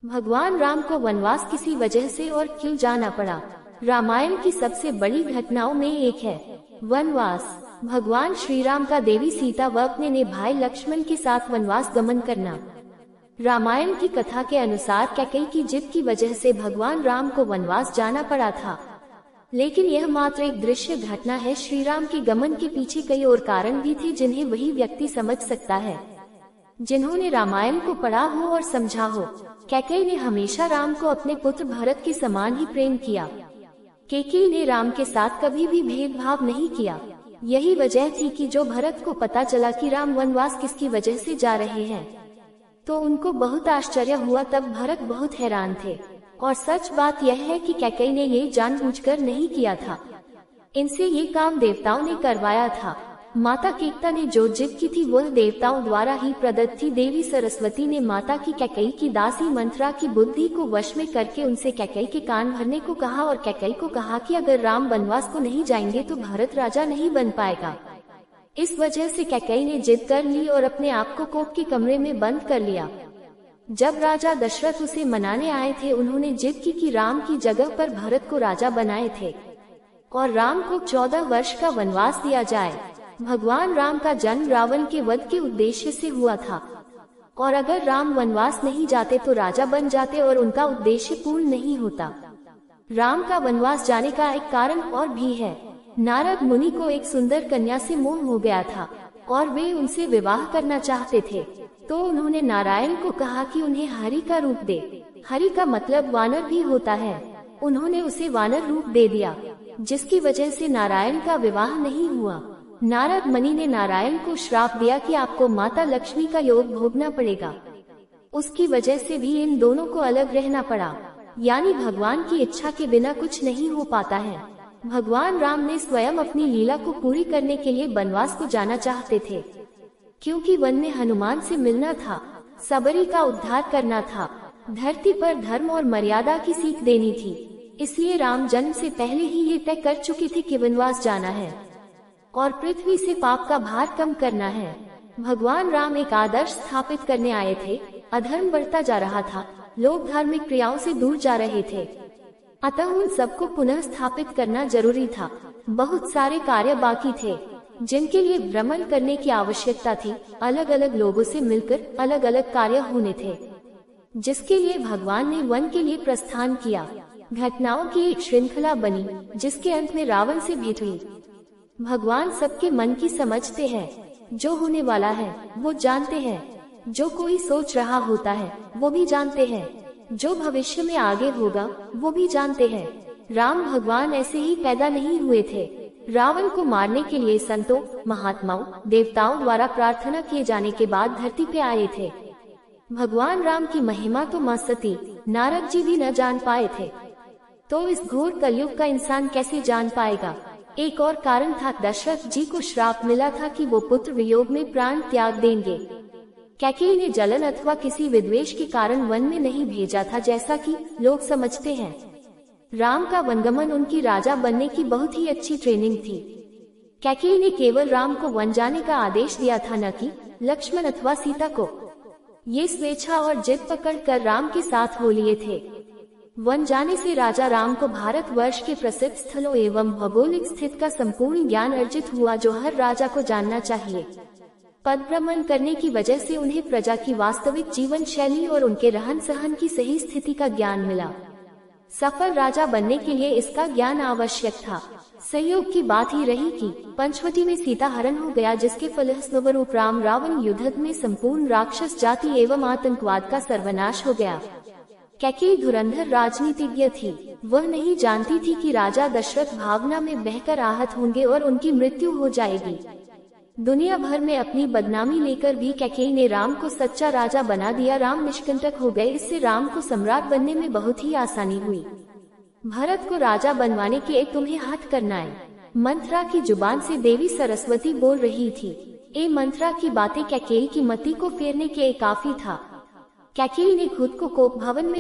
भगवान राम को वनवास किसी वजह से और क्यों जाना पड़ा। रामायण की सबसे बड़ी घटनाओं में एक है वनवास। भगवान श्री राम का देवी सीता व अपने भाई लक्ष्मण के साथ वनवास गमन करना। रामायण की कथा के अनुसार कैकेयी की जिद की वजह से भगवान राम को वनवास जाना पड़ा था, लेकिन यह मात्र एक दृश्य घटना है। श्री राम के गमन के पीछे कई और कारण भी थे जिन्हें वही व्यक्ति समझ सकता है जिन्होंने रामायण को पढ़ा हो और समझा हो। कैकेयी ने हमेशा राम को अपने पुत्र भरत के समान ही प्रेम किया। कैकेयी ने राम के साथ कभी भी भेदभाव नहीं किया। यही वजह थी कि जो भरत को पता चला कि राम वनवास किसकी वजह से जा रहे हैं, तो उनको बहुत आश्चर्य हुआ। तब भरत बहुत हैरान थे। और सच बात यह है कि कैकेयी ने ये जानबूझकर नहीं किया था। इनसे ये काम देवताओं ने करवाया था। माता केकता ने जो जिद की थी वह देवताओं द्वारा ही प्रदत्त थी। देवी सरस्वती ने माता की कैकेयी की दासी मंथरा की बुद्धि को वश में करके उनसे कैकेयी के कान भरने को कहा और कैकेयी को कहा कि अगर राम वनवास को नहीं जाएंगे तो भरत राजा नहीं बन पाएगा। इस वजह से कैकेयी ने जिद कर ली और अपने आप को कोप के कमरे में बंद कर लिया। जब राजा दशरथ उसे मनाने आए थे, उन्होंने जिद की कि राम की जगह पर भरत को राजा बनाए थे और राम को 14 वर्ष का वनवास दिया जाए। भगवान राम का जन्म रावण के वध के उद्देश्य से हुआ था, और अगर राम वनवास नहीं जाते तो राजा बन जाते और उनका उद्देश्य पूर्ण नहीं होता। राम का वनवास जाने का एक कारण और भी है। नारद मुनि को एक सुंदर कन्या से मोह हो गया था और वे उनसे विवाह करना चाहते थे, तो उन्होंने नारायण को कहा कि उन्हें हरि का रूप दे। हरि का मतलब वानर भी होता है। उन्होंने उसे वानर रूप दे दिया, जिसकी वजह से नारायण का विवाह नहीं हुआ। नारद मुनि ने नारायण को श्राप दिया कि आपको माता लक्ष्मी का योग भोगना पड़ेगा। उसकी वजह से भी इन दोनों को अलग रहना पड़ा। यानी भगवान की इच्छा के बिना कुछ नहीं हो पाता है। भगवान राम ने स्वयं अपनी लीला को पूरी करने के लिए वनवास को जाना चाहते थे, क्योंकि वन में हनुमान से मिलना था, सबरी का उद्धार करना था, धरती पर धर्म और मर्यादा की सीख देनी थी। इसलिए राम जन्म से पहले ही ये तय कर चुके थे कि वनवास जाना है और पृथ्वी से पाप का भार कम करना है। भगवान राम एक आदर्श स्थापित करने आए थे। अधर्म बढ़ता जा रहा था, लोग धार्मिक क्रियाओं से दूर जा रहे थे, अतः उन सबको पुनः स्थापित करना जरूरी था। बहुत सारे कार्य बाकी थे जिनके लिए भ्रमण करने की आवश्यकता थी। अलग अलग लोगों से मिलकर अलग अलग कार्य होने थे, जिसके लिए भगवान ने वन के लिए प्रस्थान किया। घटनाओं की एक श्रृंखला बनी, जिसके अंत में रावण से भेंट हुई। भगवान सबके मन की समझते हैं। जो होने वाला है वो जानते हैं, जो कोई सोच रहा होता है वो भी जानते हैं, जो भविष्य में आगे होगा वो भी जानते हैं। राम भगवान ऐसे ही पैदा नहीं हुए थे। रावण को मारने के लिए संतों, महात्माओं, देवताओं द्वारा प्रार्थना किए जाने के बाद धरती पे आए थे। भगवान राम की महिमा तो मां सती, नारद जी भी न जान पाए थे, तो इस घोर कलयुग का इंसान कैसे जान पाएगा। एक और कारण था, दशरथ जी को श्राप मिला था कि वो पुत्र वियोग में प्राण त्याग देंगे। कैकेयी ने जलन अथवा किसी विद्वेष के कारण वन में नहीं भेजा था, जैसा कि लोग समझते हैं। राम का वनगमन उनकी राजा बनने की बहुत ही अच्छी ट्रेनिंग थी। कैकेयी ने केवल राम को वन जाने का आदेश दिया था, न कि लक्ष्मण अथवा सीता को। ये स्वेच्छा और जिद पकड़ कर राम के साथ हो लिए थे। वन जाने से राजा राम को भारतवर्ष के प्रसिद्ध स्थलों एवं भौगोलिक स्थिति का संपूर्ण ज्ञान अर्जित हुआ, जो हर राजा को जानना चाहिए। पद भ्रमण करने की वजह से उन्हें प्रजा की वास्तविक जीवन शैली और उनके रहन सहन की सही स्थिति का ज्ञान मिला। सफल राजा बनने के लिए इसका ज्ञान आवश्यक था। संयोग की बात ही रही कि पंचवटी में सीता हरण हो गया, जिसके फलस्वरूप राम रावण युद्ध में संपूर्ण राक्षस जाति एवं आतंकवाद का सर्वनाश हो गया। कैकेयी धुरंधर राजनीतिज्ञ थी। वह नहीं जानती थी कि राजा दशरथ भावना में बहकर आहत होंगे और उनकी मृत्यु हो जाएगी। दुनिया भर में अपनी बदनामी लेकर भी कैकेयी ने राम को सच्चा राजा बना दिया। राम निष्कंटक हो गए। इससे राम को सम्राट बनने में बहुत ही आसानी हुई। भरत को राजा बनवाने के लिए तुम्हें हाथ करना है, मंथरा की जुबान से देवी सरस्वती बोल रही थी। ए मंथरा की बातें कैकेयी की मति को फेरने के काफी था। कैकेयी ने खुद को कोप भवन में